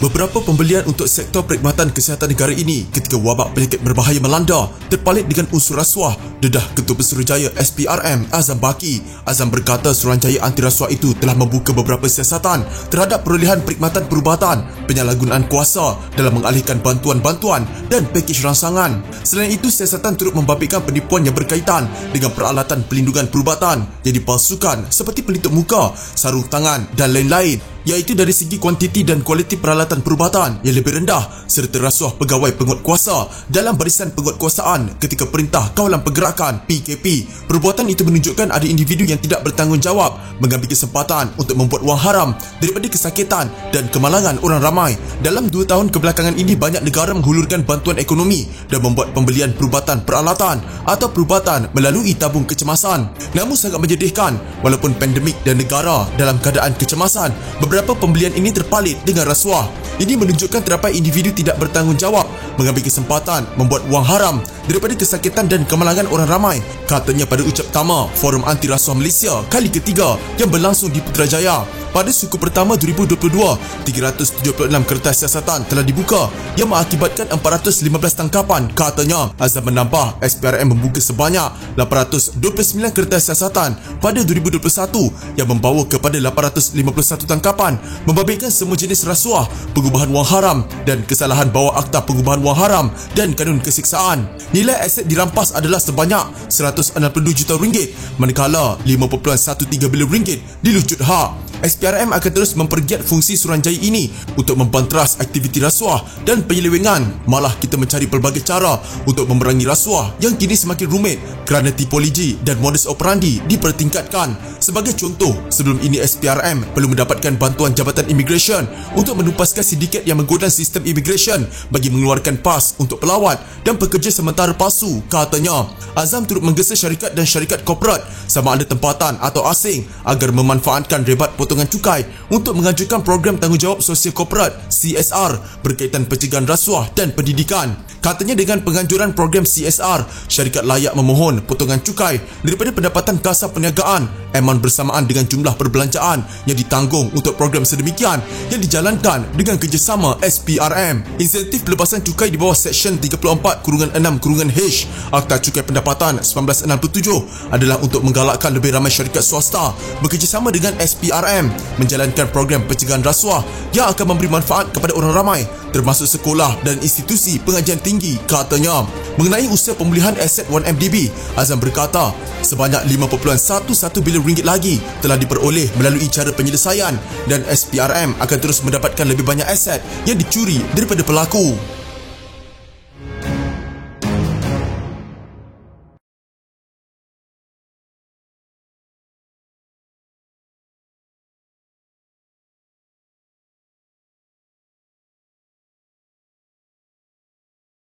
Beberapa pembelian untuk sektor perkhidmatan kesihatan negara ini ketika wabak penyakit berbahaya melanda terpalit dengan unsur rasuah, dedah Ketua Pesuruhjaya SPRM Azam Baki. Azam berkata Suruhanjaya Anti Rasuah itu telah membuka beberapa siasatan terhadap perolehan perkhidmatan perubatan, penyalahgunaan kuasa dalam mengalihkan bantuan-bantuan dan pakej rangsangan. Selain itu, siasatan turut membabitkan penipuan yang berkaitan dengan peralatan pelindungan perubatan yang dipalsukan seperti pelitup muka, sarung tangan dan lain-lain, iaitu dari segi kuantiti dan kualiti peralatan perubatan yang lebih rendah serta rasuah pegawai penguatkuasa dalam barisan penguatkuasaan ketika Perintah Kawalan Pergerakan PKP. Perbuatan itu menunjukkan ada individu yang tidak bertanggungjawab mengambil kesempatan untuk membuat wang haram daripada kesakitan dan kemalangan orang ramai. Dalam 2 tahun kebelakangan ini, banyak negara menghulurkan bantuan ekonomi dan membuat pembelian perubatan peralatan atau perubatan melalui tabung kecemasan. Namun sangat menyedihkan, walaupun pandemik dan negara dalam keadaan kecemasan, beberapa pembelian ini terpalit dengan rasuah. Ini menunjukkan terdapat individu tidak bertanggungjawab mengambil kesempatan membuat wang haram daripada kesakitan dan kemalangan orang ramai, katanya pada ucap pertama Forum Anti Rasuah Malaysia kali ketiga yang berlangsung di Putrajaya. Pada suku pertama 2022, 376 kertas siasatan telah dibuka yang mengakibatkan 415 tangkapan. Katanya, Azam menambah SPRM membuka sebanyak 829 kertas siasatan pada 2021 yang membawa kepada 851 tangkapan, membabitkan semua jenis rasuah, pengubahan wang haram dan kesalahan bawah Akta Pengubahan Wang Haram dan Kanun Kesiksaan. Nilai aset dirampas adalah sebanyak RM162 juta, manakala RM5.13 bilion dilucut hak. SPRM akan terus mempergiat fungsi Suruhanjaya ini untuk membanteras aktiviti rasuah dan penyelewengan. Malah kita mencari pelbagai cara untuk memerangi rasuah yang kini semakin rumit kerana tipologi dan modus operandi dipertingkatkan. Sebagai contoh, sebelum ini SPRM perlu mendapatkan bantuan Jabatan Immigration untuk menumpaskan sindiket yang menggodam sistem immigration bagi mengeluarkan pas untuk pelawat dan pekerja sementara palsu. Katanya, Azam turut menggesa syarikat dan syarikat korporat sama ada tempatan atau asing agar memanfaatkan rebat potongan cukai untuk mengajukan program tanggungjawab sosial korporat CSR berkaitan pencegahan rasuah dan pendidikan. Katanya dengan penganjuran program CSR, syarikat layak memohon potongan cukai daripada pendapatan kasar perniagaan aman bersamaan dengan jumlah perbelanjaan yang ditanggung untuk program sedemikian yang dijalankan dengan kerjasama SPRM. Insentif pelepasan cukai di bawah Seksyen 34-6-H Akta Cukai Pendapatan 1967 adalah untuk menggalakkan lebih ramai syarikat swasta bekerjasama dengan SPRM menjalankan program pencegahan rasuah yang akan memberi manfaat kepada orang ramai termasuk sekolah dan institusi pengajian tinggi. Katanya, mengenai usaha pemulihan aset 1MDB, Azam berkata sebanyak RM5.11 bilion lagi telah diperoleh melalui cara penyelesaian dan SPRM akan terus mendapatkan lebih banyak aset yang dicuri daripada pelaku.